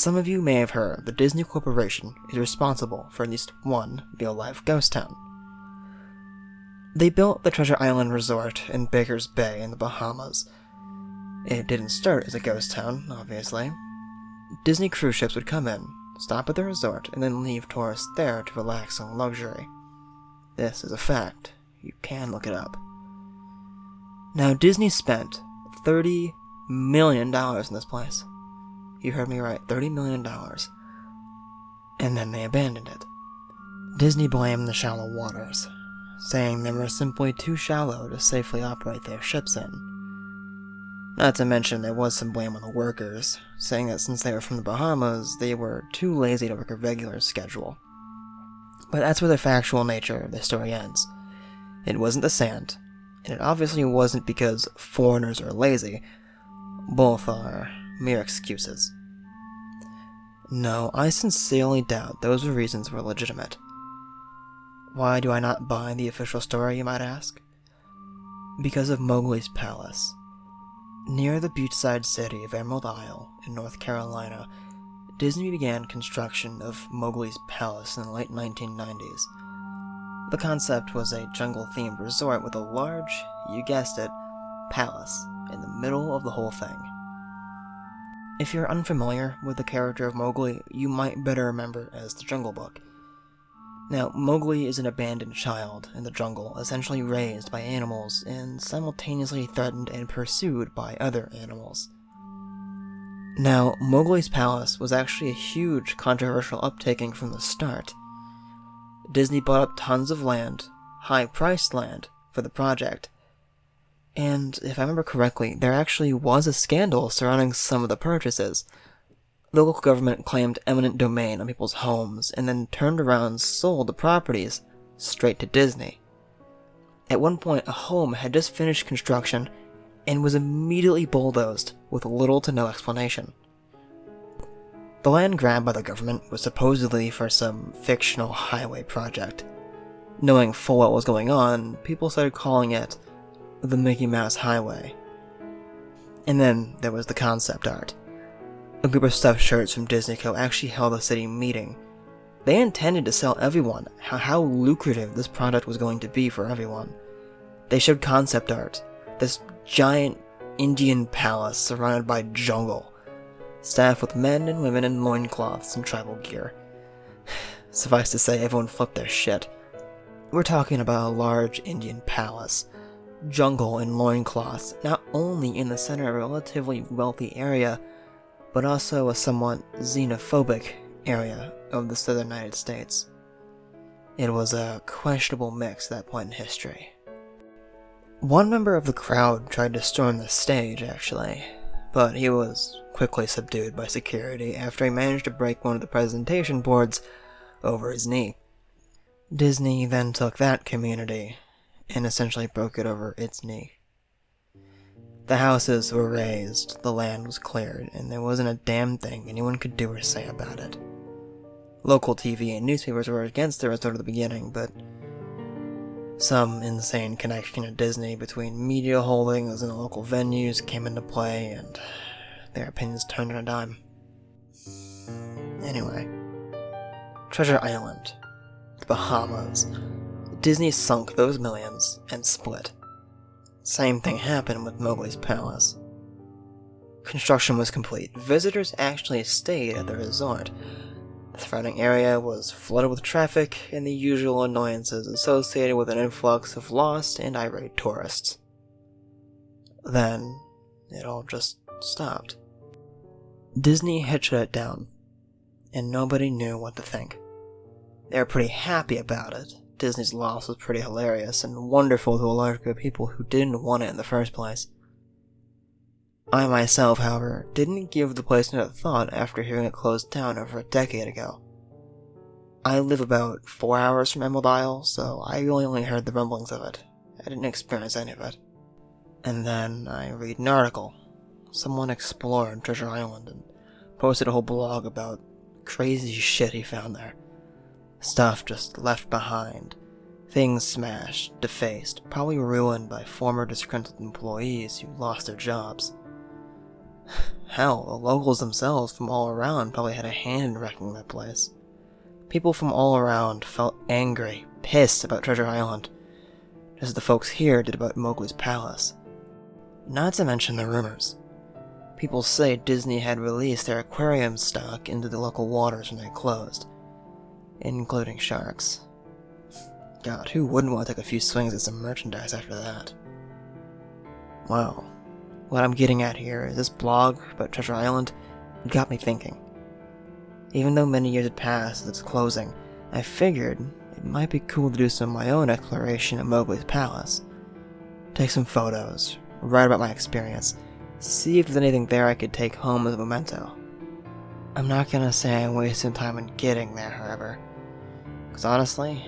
Some of you may have heard the Disney Corporation is responsible for at least one real-life ghost town. They built the Treasure Island Resort in Baker's Bay in the Bahamas. It didn't start as a ghost town, obviously. Disney cruise ships would come in, stop at the resort, and then leave tourists there to relax in luxury. This is a fact. You can look it up. Now, Disney spent $30 million in this place. You heard me right, $30 million. And then they abandoned it. Disney blamed the shallow waters, saying they were simply too shallow to safely operate their ships in. Not to mention there was some blame on the workers, saying that since they were from the Bahamas, they were too lazy to work a regular schedule. But that's where the factual nature of the story ends. It wasn't the sand, and it obviously wasn't because foreigners are lazy. Both are mere excuses. No, I sincerely doubt those reasons were legitimate. Why do I not buy the official story, you might ask? Because of Mowgli's Palace. Near the beachside city of Emerald Isle in North Carolina, Disney began construction of Mowgli's Palace in the late 1990s. The concept was a jungle-themed resort with a large, you guessed it, palace in the middle of the whole thing. If you're unfamiliar with the character of Mowgli, you might better remember as the Jungle Book. Now, Mowgli is an abandoned child in the jungle, essentially raised by animals and simultaneously threatened and pursued by other animals. Now, Mowgli's Palace was actually a huge controversial uptaking from the start. Disney bought up tons of land, high-priced land, for the project. And if I remember correctly, there actually was a scandal surrounding some of the purchases. The local government claimed eminent domain on people's homes and then turned around and sold the properties straight to Disney. At one point, a home had just finished construction and was immediately bulldozed with little to no explanation. The land grabbed by the government was supposedly for some fictional highway project. Knowing full well what was going on, people started calling it the Mickey Mouse Highway. And then there was the concept art. A group of stuffed shirts from Disney Co. actually held a city meeting. They intended to sell everyone how lucrative this project was going to be for everyone. They showed concept art, this giant Indian palace surrounded by jungle, staffed with men and women in loincloths and tribal gear. Suffice to say, everyone flipped their shit. We're talking about a large Indian palace, jungle and loincloths, not only in the center of a relatively wealthy area, but also a somewhat xenophobic area of the southern United States. It was a questionable mix at that point in history. One member of the crowd tried to storm the stage, actually, but he was quickly subdued by security after he managed to break one of the presentation boards over his knee. Disney then took that community and essentially broke it over its knee. The houses were razed, the land was cleared, and there wasn't a damn thing anyone could do or say about it. Local TV and newspapers were against the resort at the beginning, but some insane connection to Disney between media holdings and local venues came into play, and their opinions turned on a dime. Anyway, Treasure Island, the Bahamas. Disney sunk those millions and split. Same thing happened with Mowgli's Palace. Construction was complete. Visitors actually stayed at the resort. The surrounding area was flooded with traffic and the usual annoyances associated with an influx of lost and irate tourists. Then, it all just stopped. Disney had shut it down, and nobody knew what to think. They were pretty happy about it. Disney's loss was pretty hilarious and wonderful to a large group of people who didn't want it in the first place. I myself, however, didn't give the place another thought after hearing it closed down over a decade ago. I live about 4 hours from Emerald Isle, so I really only heard the rumblings of it. I didn't experience any of it. And then I read an article. Someone explored Treasure Island and posted a whole blog about crazy shit he found there. Stuff just left behind. Things smashed, defaced, probably ruined by former disgruntled employees who lost their jobs. Hell, the locals themselves from all around probably had a hand in wrecking that place. People from all around felt angry, pissed about Treasure Island, just as the folks here did about Mowgli's palace. Not to mention the rumors. People say Disney had released their aquarium stock into the local waters when they closed, including sharks. God, who wouldn't want to take a few swings at some merchandise after that? Well, what I'm getting at here is this blog about Treasure Island got me thinking. Even though many years had passed since its closing, I figured it might be cool to do some of my own exploration of Mowgli's palace. Take some photos, write about my experience, see if there's anything there I could take home as a memento. I'm not gonna say I wasted time in getting there, however, because honestly,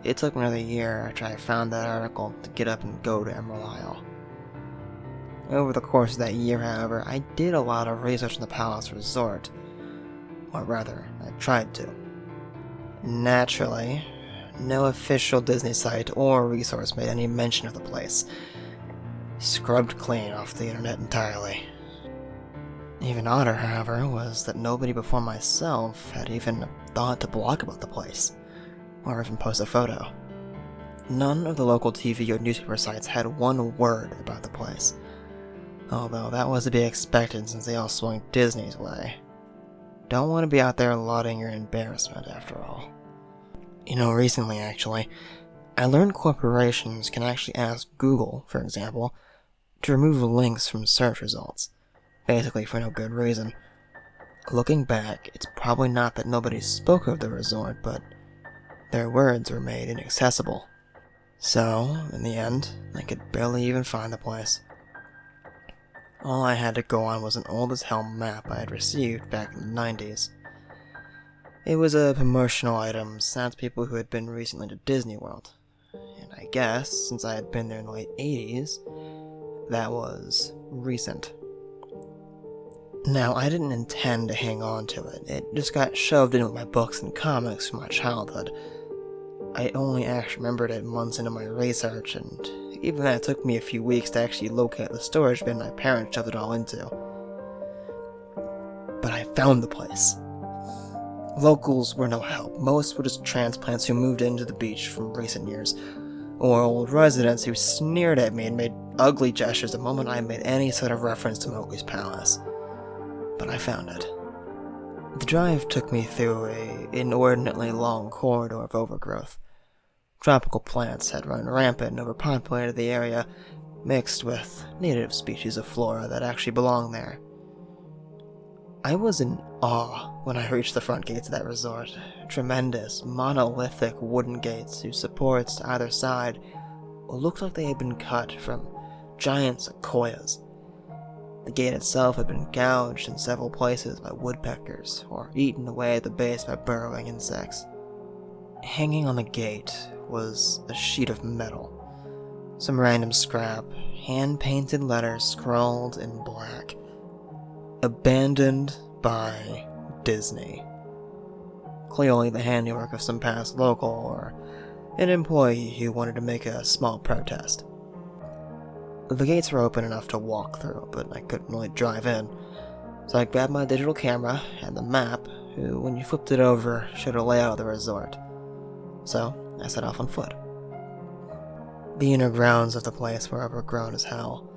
it took me another year after I found that article to get up and go to Emerald Isle. Over the course of that year, however, I did a lot of research on the Palace Resort. Or rather, I tried to. Naturally, no official Disney site or resource made any mention of the place. Scrubbed clean off the internet entirely. Even odder, however, was that nobody before myself had even thought to blog about the place, or even post a photo. None of the local TV or newspaper sites had one word about the place, although that was to be expected since they all swung Disney's way. Don't want to be out there lauding your embarrassment, after all. Recently actually, I learned corporations can actually ask Google, for example, to remove links from search results, basically for no good reason. Looking back, it's probably not that nobody spoke of the resort, but their words were made inaccessible. So, in the end, I could barely even find the place. All I had to go on was an old-as-hell map I had received back in the 90s. It was a promotional item sent to people who had been recently to Disney World, and I guess, since I had been there in the late 80s, that was recent. Now, I didn't intend to hang on to it. It just got shoved in with my books and comics from my childhood. I only actually remembered it months into my research, and even then it took me a few weeks to actually locate the storage bin my parents shoved it all into. But I found the place. Locals were no help. Most were just transplants who moved into the beach from recent years, or old residents who sneered at me and made ugly gestures the moment I made any sort of reference to Mowgli's palace. But I found it. The drive took me through an inordinately long corridor of overgrowth. Tropical plants had run rampant and overpopulated the area, mixed with native species of flora that actually belong there. I was in awe when I reached the front gates of that resort. Tremendous, monolithic wooden gates whose supports to either side looked like they had been cut from giant sequoias. The gate itself had been gouged in several places by woodpeckers, or eaten away at the base by burrowing insects. Hanging on the gate was a sheet of metal. Some random scrap, hand-painted letters scrawled in black. Abandoned by Disney. Clearly the handiwork of some past local or an employee who wanted to make a small protest. The gates were open enough to walk through, but I couldn't really drive in, so I grabbed my digital camera and the map, who, when you flipped it over, showed a layout of the resort. So, I set off on foot. The inner grounds of the place were overgrown as hell.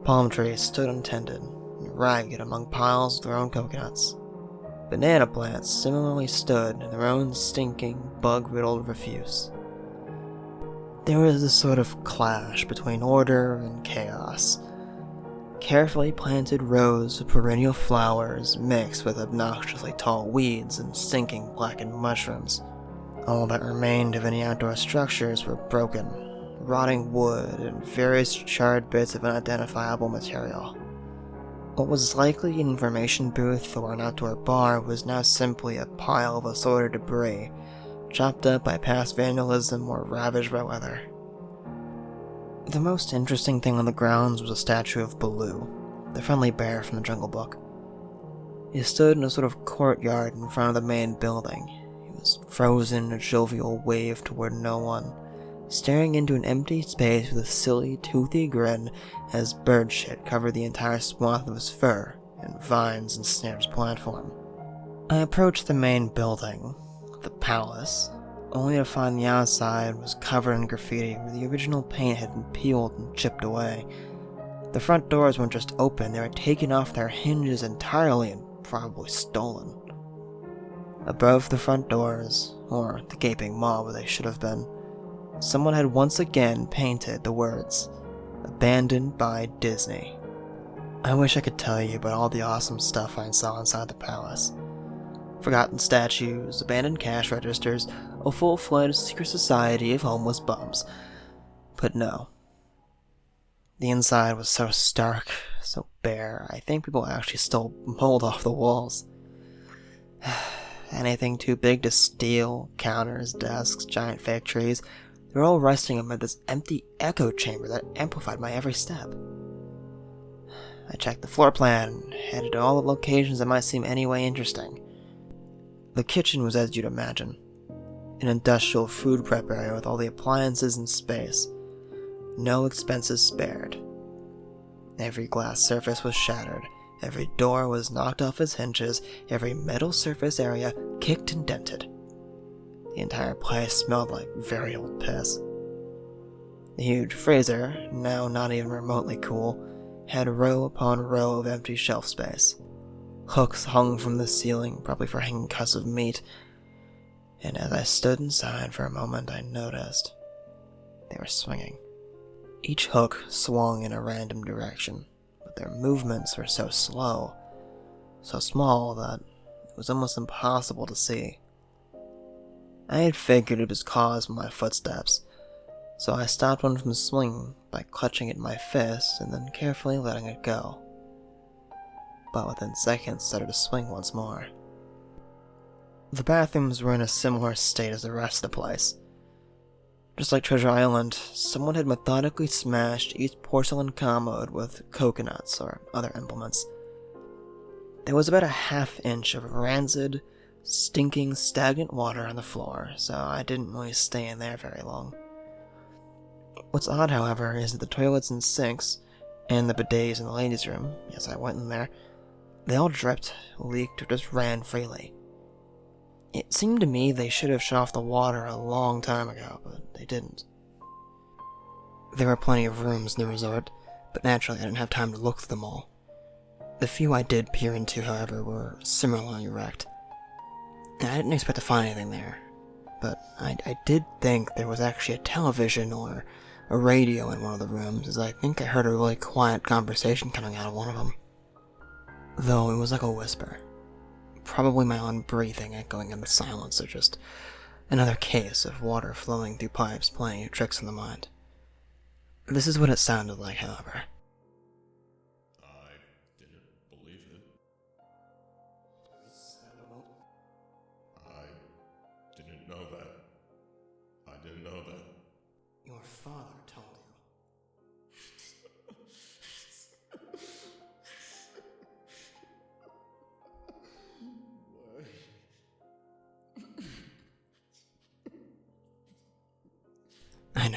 Palm trees stood untended, ragged among piles of their own coconuts. Banana plants similarly stood in their own stinking, bug-riddled refuse. There was a sort of clash between order and chaos. Carefully planted rows of perennial flowers mixed with obnoxiously tall weeds and stinking blackened mushrooms. All that remained of any outdoor structures were broken, rotting wood and various charred bits of unidentifiable material. What was likely an information booth or an outdoor bar was now simply a pile of assorted debris, chopped up by past vandalism or ravaged by weather. The most interesting thing on the grounds was a statue of Baloo, the friendly bear from the Jungle Book. He stood in a sort of courtyard in front of the main building. He was frozen in a jovial wave toward no one, staring into an empty space with a silly, toothy grin as bird shit covered the entire swath of his fur and vines and snares platform. I approached the main building, the palace, only to find the outside was covered in graffiti where the original paint had been peeled and chipped away. The front doors weren't just open, they were taken off their hinges entirely and probably stolen. Above the front doors, or the gaping maw where they should have been, someone had once again painted the words, "Abandoned by Disney." I wish I could tell you about all the awesome stuff I saw inside the palace. Forgotten statues, abandoned cash registers, a full-fledged secret society of homeless bums. But no. The inside was so stark, so bare, I think people actually stole mold off the walls. Anything too big to steal, counters, desks, giant fake trees, they were all resting amid this empty echo chamber that amplified my every step. I checked the floor plan and headed to all the locations that might seem any way interesting. The kitchen was as you'd imagine. An industrial food prep area with all the appliances in space. No expenses spared. Every glass surface was shattered. Every door was knocked off its hinges. Every metal surface area kicked and dented. The entire place smelled like very old piss. The huge freezer, now not even remotely cool, had row upon row of empty shelf space. Hooks hung from the ceiling, probably for hanging cuts of meat, and as I stood inside for a moment, I noticed they were swinging. Each hook swung in a random direction, but their movements were so slow, so small that it was almost impossible to see. I had figured it was caused by my footsteps, so I stopped one from swinging by clutching it in my fist and then carefully letting it go. But within seconds started to swing once more. The bathrooms were in a similar state as the rest of the place. Just like Treasure Island, someone had methodically smashed each porcelain commode with coconuts or other implements. There was about a half-inch of rancid, stinking, stagnant water on the floor, so I didn't really stay in there very long. What's odd, however, is that the toilets and sinks, and the bidets in the ladies' room, yes, I went in there, they all dripped, leaked, or just ran freely. It seemed to me they should have shut off the water a long time ago, but they didn't. There were plenty of rooms in the resort, but naturally I didn't have time to look through them all. The few I did peer into, however, were similarly wrecked. And I didn't expect to find anything there, but I did think there was actually a television or a radio in one of the rooms, as I think I heard a really quiet conversation coming out of one of them. Though it was like a whisper. Probably my own breathing echoing in the silence, or just another case of water flowing through pipes playing you tricks on the mind. This is what it sounded like, however. I didn't believe it. I didn't know that. I didn't know that. Your father told you.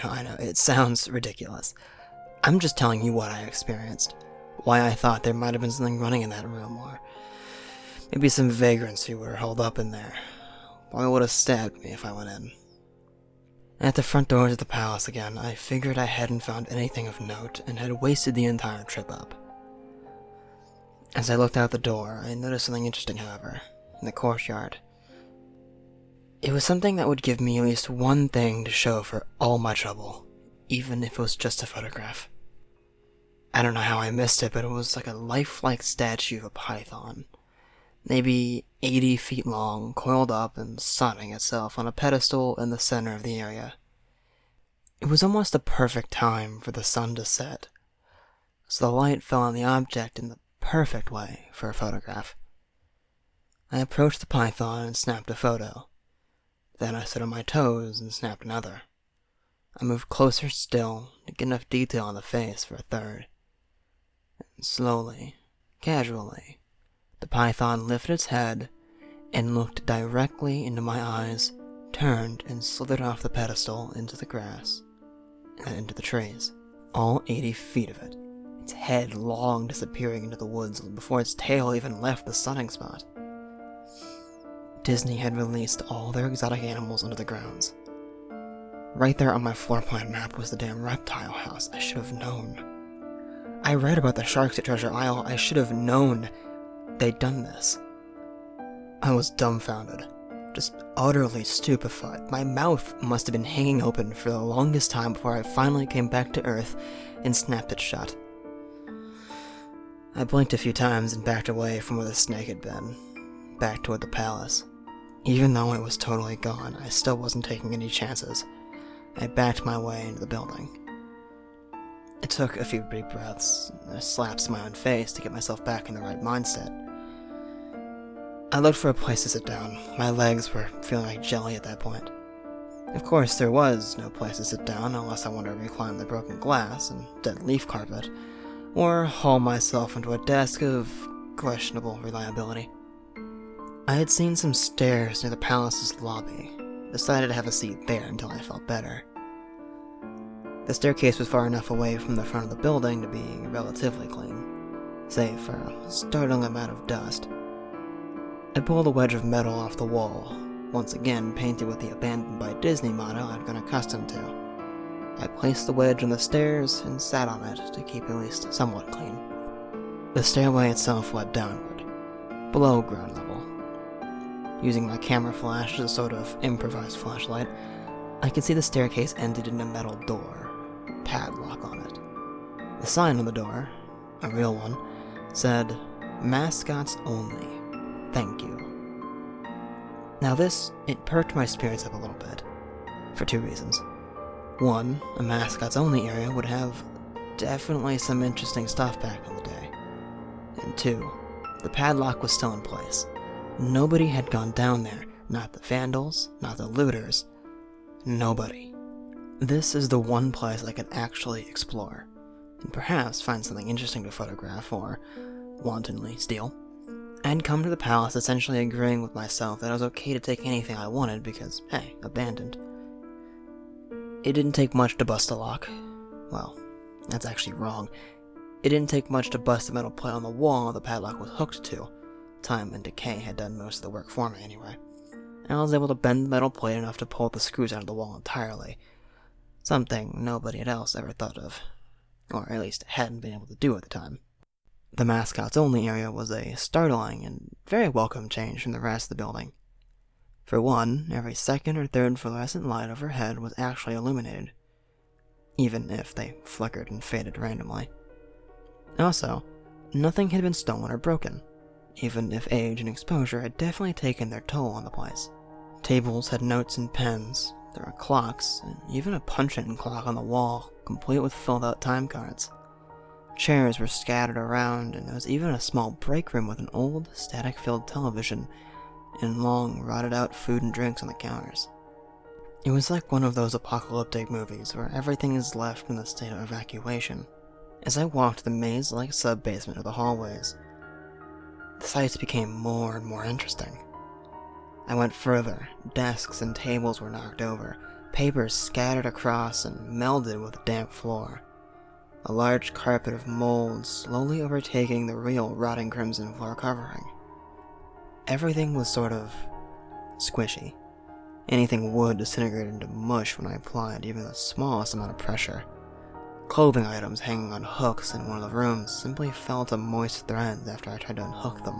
I know, it sounds ridiculous. I'm just telling you what I experienced. Why I thought there might have been something running in that room, or maybe some vagrants who were held up in there. Why would have stabbed me if I went in. At the front doors of the palace again, I figured I hadn't found anything of note and had wasted the entire trip up. As I looked out the door, I noticed something interesting, however, in the courtyard. It was something that would give me at least one thing to show for all my trouble, even if it was just a photograph. I don't know how I missed it, but it was like a lifelike statue of a python. Maybe 80 feet long, coiled up and sunning itself on a pedestal in the center of the area. It was almost the perfect time for the sun to set, so the light fell on the object in the perfect way for a photograph. I approached the python and snapped a photo. Then I stood on my toes and snapped another. I moved closer still to get enough detail on the face for a third. And slowly, casually, the python lifted its head and looked directly into my eyes, turned and slithered off the pedestal into the grass and into the trees. All 80 feet of it, its head long disappearing into the woods before its tail even left the sunning spot. Disney had released all their exotic animals onto the grounds. Right there on my floor plan map was the damn reptile house. I should have known. I read about the sharks at Treasure Isle. I should have known they'd done this. I was dumbfounded, just utterly stupefied. My mouth must have been hanging open for the longest time before I finally came back to Earth and snapped it shut. I blinked a few times and backed away from where the snake had been, back toward the palace. Even though it was totally gone, I still wasn't taking any chances. I backed my way into the building. It took a few deep breaths, and slaps to my own face to get myself back in the right mindset. I looked for a place to sit down. My legs were feeling like jelly at that point. Of course, there was no place to sit down unless I wanted to reclimb the broken glass and dead leaf carpet, or haul myself into a desk of questionable reliability. I had seen some stairs near the palace's lobby, decided to have a seat there until I felt better. The staircase was far enough away from the front of the building to be relatively clean, save for a startling amount of dust. I pulled a wedge of metal off the wall, once again painted with the abandoned by Disney motto I'd grown accustomed to. I placed the wedge on the stairs and sat on it to keep at least somewhat clean. The stairway itself led downward, below ground level. Using my camera flash as a sort of improvised flashlight, I could see the staircase ended in a metal door, padlock on it. The sign on the door, a real one, said, "Mascots only. Thank you." Now it perked my spirits up a little bit, for two reasons. One, a mascots only area would have definitely some interesting stuff back in the day. And two, the padlock was still in place. Nobody had gone down there, not the vandals, not the looters, nobody. This is the one place I could actually explore, and perhaps find something interesting to photograph or wantonly steal. I had come to the palace essentially agreeing with myself that it was okay to take anything I wanted because, hey, abandoned. It didn't take much to bust a lock. Well, that's actually wrong. It didn't take much to bust the metal plate on the wall the padlock was hooked to. Time and decay had done most of the work for me anyway. And I was able to bend the metal plate enough to pull the screws out of the wall entirely. Something nobody else ever thought of. Or at least hadn't been able to do at the time. The mascots only area was a startling and very welcome change from the rest of the building. For one, every second or third fluorescent light overhead was actually illuminated, even if they flickered and faded randomly. Also, nothing had been stolen or broken, even if age and exposure had definitely taken their toll on the place. Tables had notes and pens, there were clocks, and even a punch-in clock on the wall, complete with filled-out time cards. Chairs were scattered around, and there was even a small break room with an old, static-filled television and long, rotted-out food and drinks on the counters. It was like one of those apocalyptic movies where everything is left in a state of evacuation. As I walked the maze-like sub-basement of the hallways, the sights became more and more interesting. I went further. Desks and tables were knocked over, papers scattered across and melded with the damp floor. A large carpet of mold slowly overtaking the real rotting crimson floor covering. Everything was sort of squishy. Anything wood disintegrated into mush when I applied even the smallest amount of pressure. Clothing items hanging on hooks in one of the rooms simply fell to moist threads after I tried to unhook them.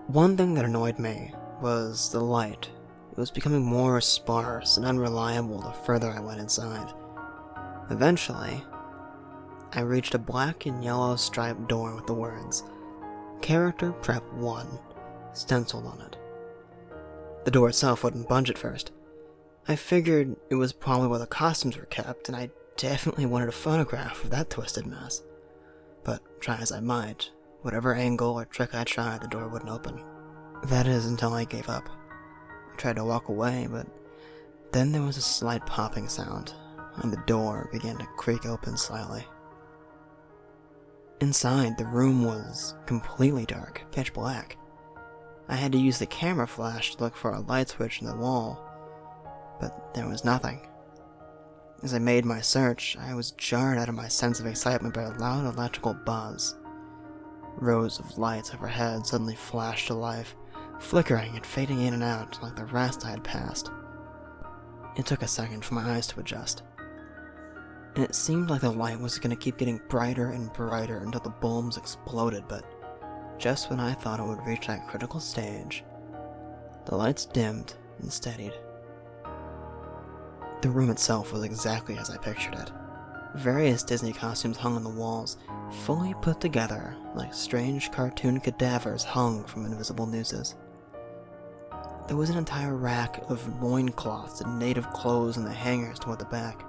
One thing that annoyed me was the light. It was becoming more sparse and unreliable the further I went inside. Eventually, I reached a black and yellow striped door with the words, "Character Prep 1, stenciled on it. The door itself wouldn't budge at first. I figured it was probably where the costumes were kept, and I definitely wanted a photograph of that twisted mess. But try as I might, whatever angle or trick I tried, the door wouldn't open. That is, until I gave up. I tried to walk away, but then there was a slight popping sound, and the door began to creak open slightly. Inside, the room was completely dark, pitch black. I had to use the camera flash to look for a light switch in the wall, but there was nothing. As I made my search, I was jarred out of my sense of excitement by a loud electrical buzz. Rows of lights overhead suddenly flashed to life, flickering and fading in and out like the rest I had passed. It took a second for my eyes to adjust, and it seemed like the light was going to keep getting brighter and brighter until the bulbs exploded, but just when I thought it would reach that critical stage, the lights dimmed and steadied. The room itself was exactly as I pictured it. Various Disney costumes hung on the walls, fully put together like strange cartoon cadavers hung from invisible nooses. There was an entire rack of loincloths and native clothes in the hangers toward the back.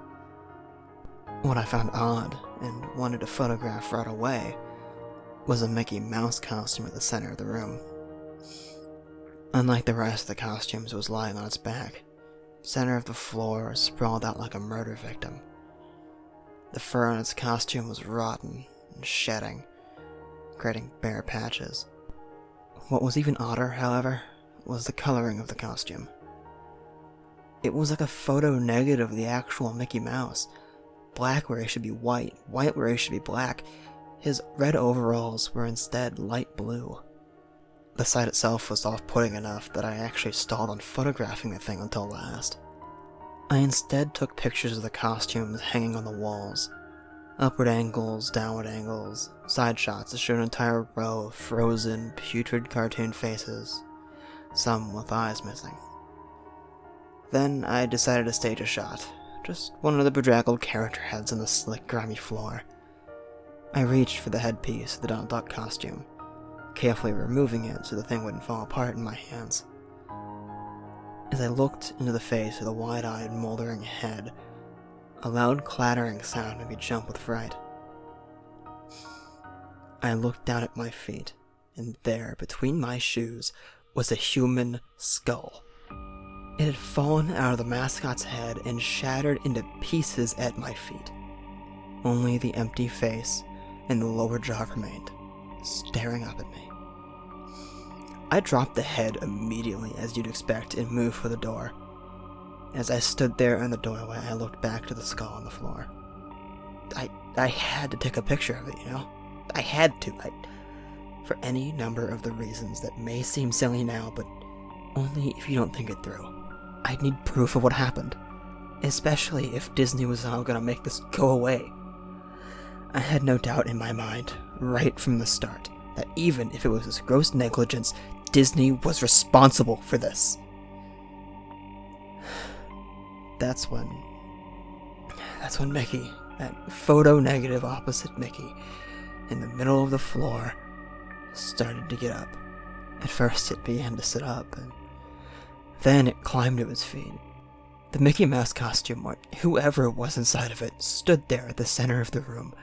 What I found odd, and wanted to photograph right away, was a Mickey Mouse costume at the center of the room. Unlike the rest of the costumes, it was lying on its back, center of the floor, sprawled out like a murder victim. The fur on its costume was rotten and shedding, creating bare patches. What was even odder, however, was the coloring of the costume. It was like a photo negative of the actual Mickey Mouse. Black where he should be white, white where he should be black. His red overalls were instead light blue. The sight itself was off-putting enough that I actually stalled on photographing the thing until last. I instead took pictures of the costumes hanging on the walls. Upward angles, downward angles, side shots that showed an entire row of frozen, putrid cartoon faces, some with eyes missing. Then I decided to stage a shot, just one of the bedraggled character heads on the slick, grimy floor. I reached for the headpiece of the Donald Duck costume, carefully removing it so the thing wouldn't fall apart in my hands. As I looked into the face of the wide-eyed, moldering head, a loud clattering sound made me jump with fright. I looked down at my feet, and there, between my shoes, was a human skull. It had fallen out of the mascot's head and shattered into pieces at my feet. Only the empty face and the lower jaw remained, staring up at me. I dropped the head immediately, as you'd expect, and moved for the door. As I stood there in the doorway, I looked back to the skull on the floor. I had to take a picture of it, you know? I had to. For any number of the reasons that may seem silly now, but only if you don't think it through. I'd need proof of what happened, especially if Disney was all gonna make this go away. I had no doubt in my mind, right from the start, that even if it was this gross negligence, Disney was responsible for this. That's when Mickey, that photo-negative opposite Mickey, in the middle of the floor, started to get up. At first it began to sit up, and then it climbed to its feet. The Mickey Mouse costume, or whoever was inside of it, stood there at the center of the room,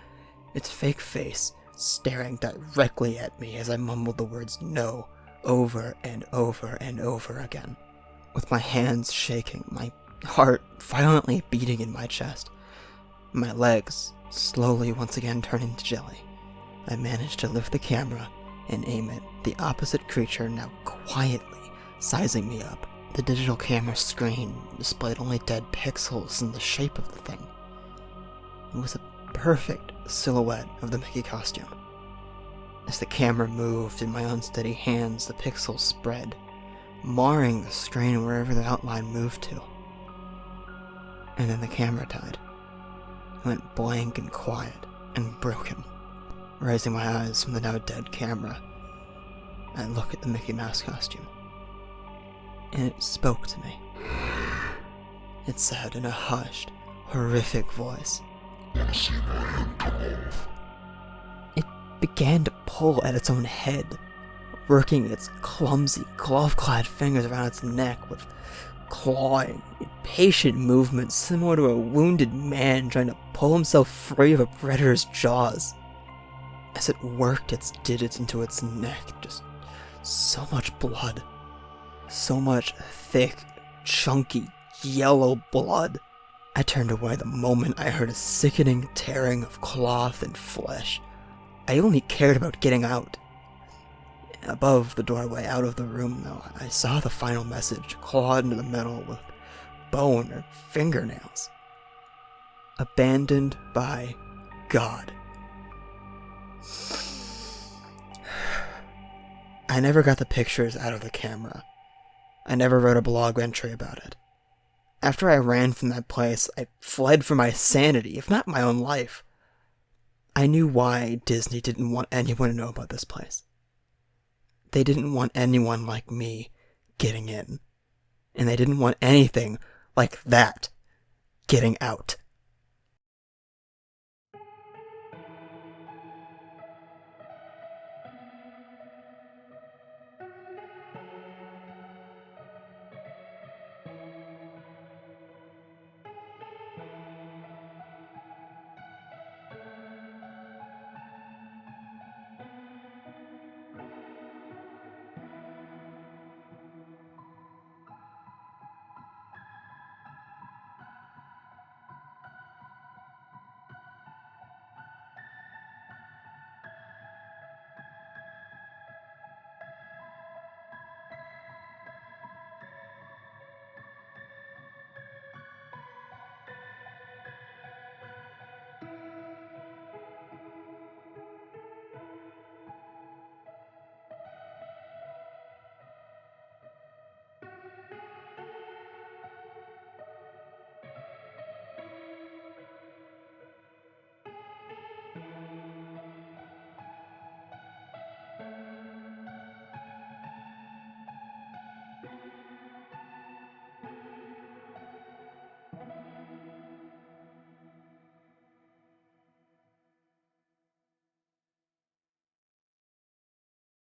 its fake face staring directly at me as I mumbled the words "no" over and over and over again. With my hands shaking, my heart violently beating in my chest, my legs slowly once again turning to jelly, I managed to lift the camera and aim at the opposite creature, now quietly sizing me up. The digital camera screen displayed only dead pixels in the shape of the thing. It was a perfect silhouette of the Mickey costume. As the camera moved in my unsteady hands, the pixels spread, marring the screen wherever the outline moved to. And then the camera died. It went blank and quiet and broken. Raising my eyes from the now dead camera, I look at the Mickey Mouse costume. And it spoke to me. It said in a hushed, horrific voice, "Wanna see my head come off?" It began to pull at its own head, working its clumsy, glove-clad fingers around its neck with clawing, impatient movements similar to a wounded man trying to pull himself free of a predator's jaws. As it worked its digits into its neck, just so much blood. So much thick, chunky, yellow blood. I turned away the moment I heard a sickening tearing of cloth and flesh. I only cared about getting out. Above the doorway, out of the room, though, I saw the final message clawed into the metal with bone or fingernails. Abandoned by God. I never got the pictures out of the camera. I never wrote a blog entry about it. After I ran from that place, I fled for my sanity, if not my own life. I knew why Disney didn't want anyone to know about this place. They didn't want anyone like me getting in. And they didn't want anything like that getting out.